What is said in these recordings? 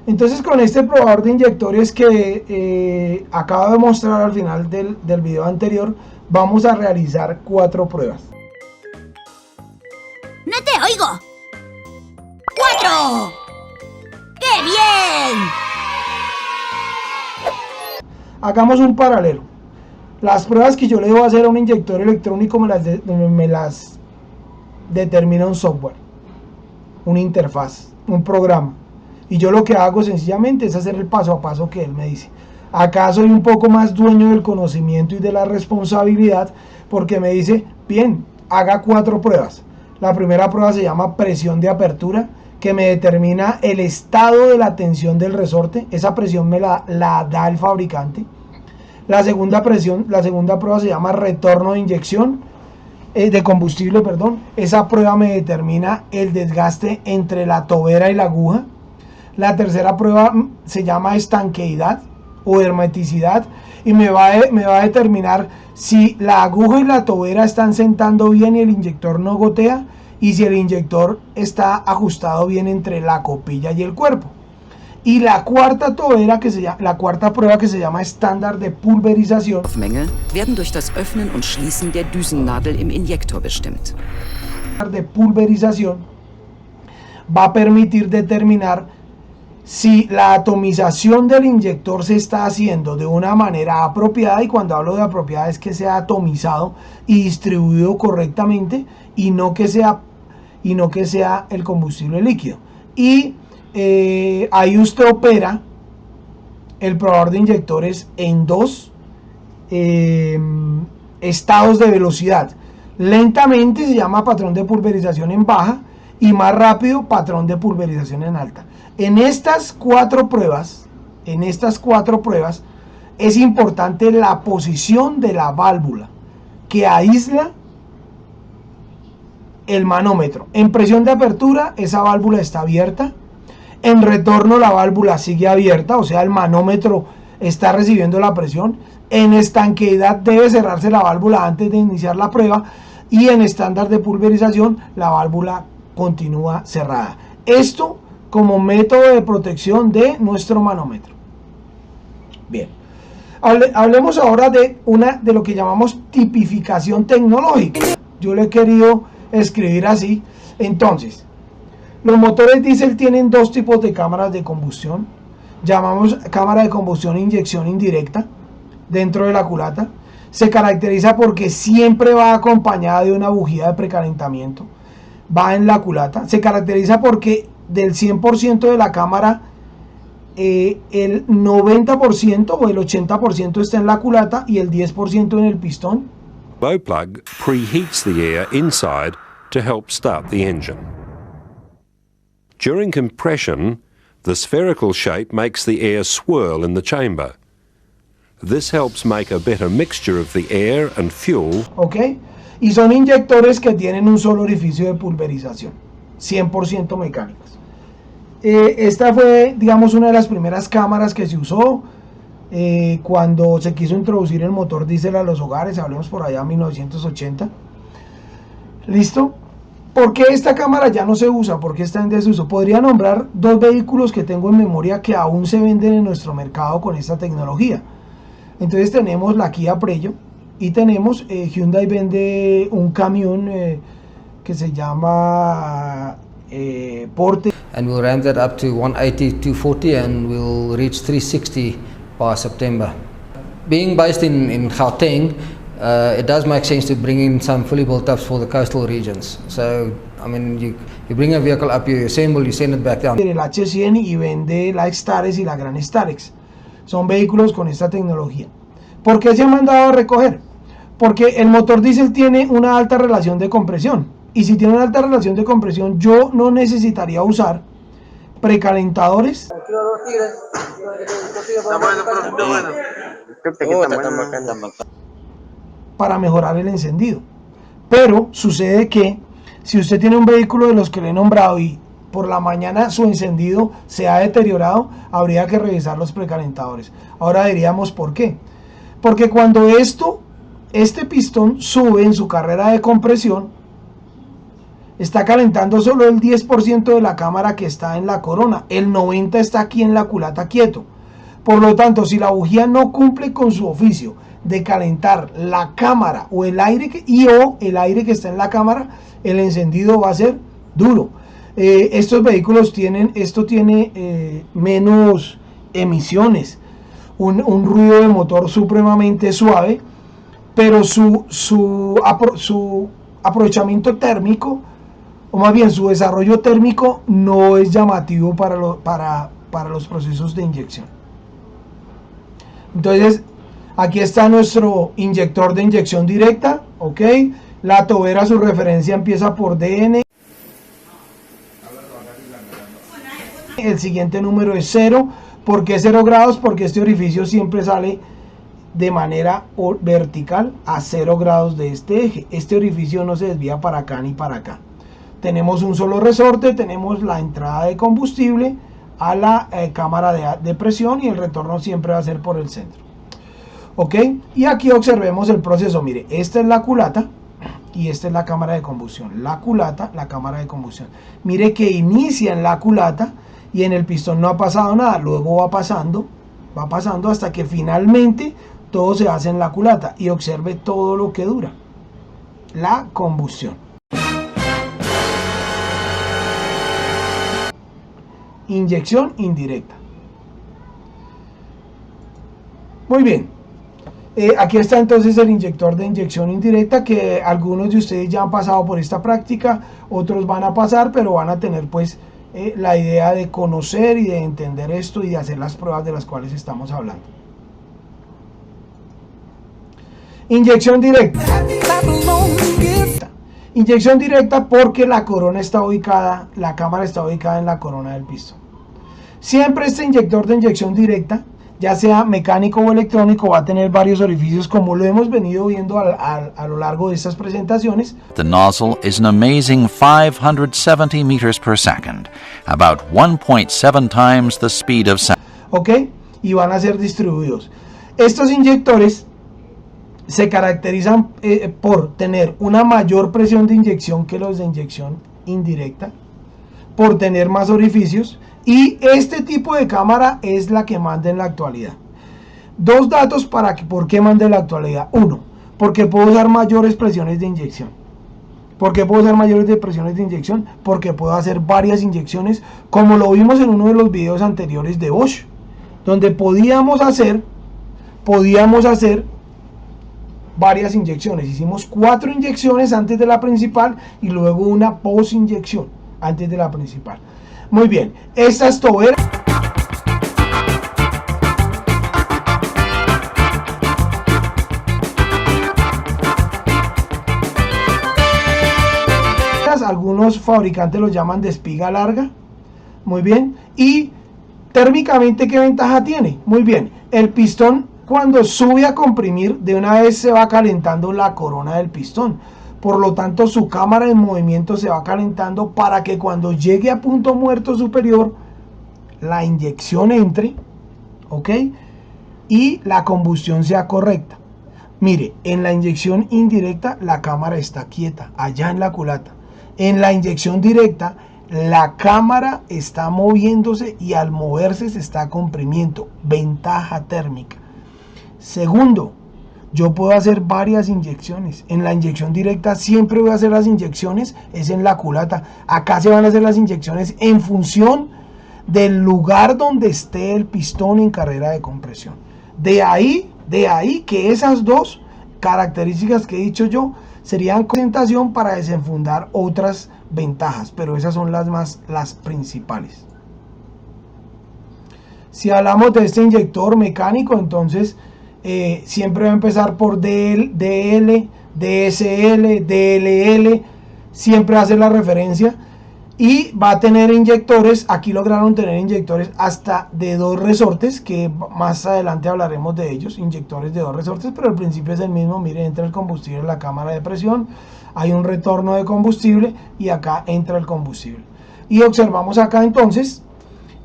Entonces con este probador de inyectores que acabo de mostrar al final del video anterior, vamos a realizar 4 pruebas. ¡No te oigo! ¡4! ¡Qué bien! Hagamos un paralelo. Las pruebas que yo le debo hacer a un inyector electrónico me las determina un software, una interfaz, un programa. Y yo lo que hago sencillamente es hacer el paso a paso que él me dice. Acá soy un poco más dueño del conocimiento y de la responsabilidad, porque me dice, bien, haga 4 pruebas. La primera prueba se llama presión de apertura, que me determina el estado de la tensión del resorte. Esa presión me la da el fabricante. La segunda prueba se llama retorno de inyección, de combustible, perdón. Esa prueba me determina el desgaste entre la tobera y la aguja. La tercera prueba se llama estanqueidad o hermeticidad y me va a determinar si la aguja y la tobera están sentando bien y el inyector no gotea, y si el inyector está ajustado bien entre la copilla y el cuerpo. Y la cuarta prueba que se llama estándar de pulverización werden durch das Öffnen und Schließen der Düsennadel im Injektor bestimmt. De pulverización va a permitir determinar si la atomización del inyector se está haciendo de una manera apropiada, y cuando hablo de apropiada es que sea atomizado y distribuido correctamente, y no que sea el combustible líquido. Y ahí usted opera el probador de inyectores en 2 estados de velocidad. Lentamente se llama patrón de pulverización en baja, y más rápido patrón de pulverización en alta. En estas 4 pruebas es importante la posición de la válvula que aísla el manómetro. En presión de apertura esa válvula está abierta. En retorno la válvula sigue abierta, o sea el manómetro está recibiendo la presión. En estanqueidad debe cerrarse la válvula antes de iniciar la prueba, y en estándar de pulverización la válvula continúa cerrada. Esto como método de protección de nuestro manómetro. Bien, hablemos ahora de lo que llamamos tipificación tecnológica. Yo le he querido escribir así. Entonces, los motores diésel tienen 2 tipos de cámaras de combustión. Llamamos cámara de combustión inyección indirecta dentro de la culata. Se caracteriza porque siempre va acompañada de una bujía de precalentamiento. Va en la culata. Se caracteriza porque del 100% de la cámara, el 90% o el 80% está en la culata y el 10% en el pistón. Glow plug preheats the air inside to help start the engine. During compression, the spherical shape makes the air swirl in the chamber. This helps make a better mixture of the air and fuel. Okay. Y son inyectores que tienen un solo orificio de pulverización, 100% mecánicos. Esta fue, digamos, una de las primeras cámaras que se usó cuando se quiso introducir el motor diésel a los hogares. Hablemos por allá 1980. ¿Listo? ¿Por qué esta cámara ya no se usa? ¿Por qué está en desuso? Podría nombrar 2 vehículos que tengo en memoria que aún se venden en nuestro mercado con esta tecnología. Entonces tenemos la Kia Prello, y tenemos Hyundai vende un camión que se llama Porte. And we'll ramp that up to 180, 240, and we'll reach 360 by September. Being based in Gauteng, it does make sense to bring in some fully built ups for the coastal regions. So, I mean, you bring a vehicle up, you assemble, you send it back down. El H100 y vende la Starex y la Gran Starex. Son vehículos con esta tecnología. ¿Por qué se han mandado a recoger? Porque el motor diésel tiene una alta relación de compresión. Y si tiene una alta relación de compresión, yo no necesitaría usar precalentadores para mejorar el encendido. Pero sucede que si usted tiene un vehículo de los que le he nombrado y por la mañana su encendido se ha deteriorado, habría que revisar los precalentadores. Ahora diríamos ¿por qué? Porque cuando este pistón sube en su carrera de compresión, está calentando solo el 10% de la cámara que está en la corona, el 90% está aquí en la culata quieto. Por lo tanto, si la bujía no cumple con su oficio de calentar la cámara o el aire el aire que está en la cámara, el encendido va a ser duro. Estos vehículos tiene menos emisiones, un ruido de motor supremamente suave, pero su aprovechamiento térmico, o más bien su desarrollo térmico, no es llamativo para los procesos de inyección. Entonces, aquí está nuestro inyector de inyección directa, ¿ok? La tobera, su referencia empieza por DN. El siguiente número es 0. ¿Por qué 0 grados? Porque este orificio siempre sale de manera vertical a 0 grados de este eje. Este orificio no se desvía para acá ni para acá. Tenemos un solo resorte, tenemos la entrada de combustible a la cámara de presión, y el retorno siempre va a ser por el centro. Ok, y aquí observemos el proceso. Mire, esta es la culata y esta es la cámara de combustión. La culata, la cámara de combustión. Mire que inicia en la culata y en el pistón no ha pasado nada. Luego va pasando hasta que finalmente todo se hace en la culata, y observe todo lo que dura la combustión. Inyección indirecta. Muy bien. Aquí está entonces el inyector de inyección indirecta, que algunos de ustedes ya han pasado por esta práctica, otros van a pasar, pero van a tener pues la idea de conocer y de entender esto y de hacer las pruebas de las cuales estamos hablando. Inyección directa. Inyección directa porque la corona está ubicada, la cámara está ubicada en la corona del pistón. Siempre este inyector de inyección directa, ya sea mecánico o electrónico, va a tener varios orificios, como lo hemos venido viendo a lo largo de estas presentaciones. The nozzle is an amazing 570 meters per second, about 1.7 times the speed of sound. Ok, y van a ser distribuidos. Estos inyectores se caracterizan por tener una mayor presión de inyección que los de inyección indirecta, por tener más orificios, y este tipo de cámara es la que manda en la actualidad. Dos datos por qué manda en la actualidad. Uno, porque puedo usar mayores presiones de inyección. ¿Por qué puedo usar mayores presiones de inyección? Porque puedo hacer varias inyecciones, como lo vimos en uno de los videos anteriores de Bosch, donde podíamos hacer varias inyecciones. Hicimos 4 inyecciones antes de la principal y luego una post inyección antes de la principal. Muy bien, estas toberas algunos fabricantes los llaman de espiga larga. Muy bien, y térmicamente ¿qué ventaja tiene? Muy bien, el pistón cuando sube a comprimir, de una vez se va calentando la corona del pistón. Por lo tanto, su cámara en movimiento se va calentando para que cuando llegue a punto muerto superior, la inyección entre, ¿ok? Y la combustión sea correcta. Mire, en la inyección indirecta, la cámara está quieta, allá en la culata. En la inyección directa, la cámara está moviéndose y al moverse se está comprimiendo. Ventaja térmica. Segundo, yo puedo hacer varias inyecciones. En la inyección directa siempre voy a hacer las inyecciones, es en la culata. Acá se van a hacer las inyecciones en función del lugar donde esté el pistón en carrera de compresión. De ahí que esas dos características que he dicho yo serían presentación para desenfundar otras ventajas, pero esas son las principales. Si hablamos de este inyector mecánico, entonces siempre va a empezar por DL, DSL, DLL, siempre hace la referencia, y va a tener inyectores. Aquí lograron tener inyectores hasta de 2 resortes, que más adelante hablaremos de ellos, inyectores de 2 resortes, pero el principio es el mismo. Miren, entra el combustible en la cámara de presión, hay un retorno de combustible y acá entra el combustible. Y observamos acá entonces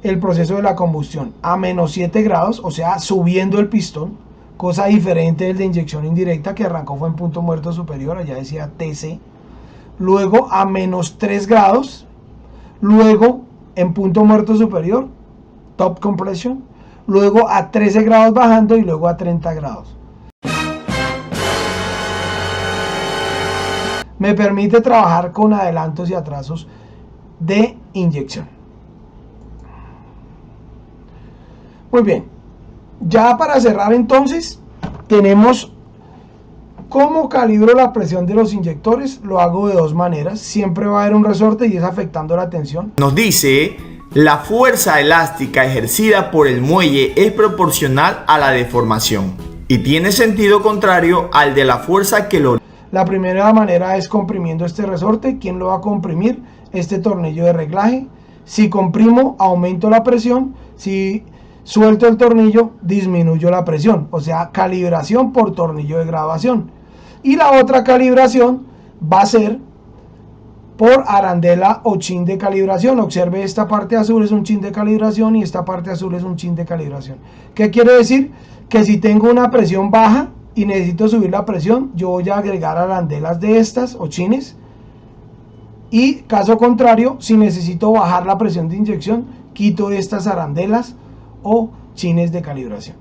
el proceso de la combustión a menos 7 grados, o sea, subiendo el pistón, cosa diferente del de inyección indirecta, que arrancó fue en punto muerto superior, allá decía TC. luego a menos 3 grados, luego en punto muerto superior, top compression, luego a 13 grados bajando y luego a 30 grados. Me permite trabajar con adelantos y atrasos de inyección. Muy bien, ya para cerrar entonces, tenemos cómo calibro la presión de los inyectores. Lo hago de dos maneras, siempre va a haber un resorte y es afectando la tensión. Nos dice, la fuerza elástica ejercida por el muelle es proporcional a la deformación y tiene sentido contrario al de la fuerza que lo... La primera manera es comprimiendo este resorte. ¿Quién lo va a comprimir? Este tornillo de reglaje. Si comprimo, aumento la presión. Si suelto el tornillo, disminuyo la presión. O sea, calibración por tornillo de graduación. Y la otra calibración va a ser por arandela o chin de calibración. Observe, esta parte azul es un chin de calibración y esta parte azul es un chin de calibración. ¿Qué quiere decir? Que si tengo una presión baja y necesito subir la presión, yo voy a agregar arandelas de estas o chines. Y caso contrario, si necesito bajar la presión de inyección, quito estas arandelas o chines de calibración.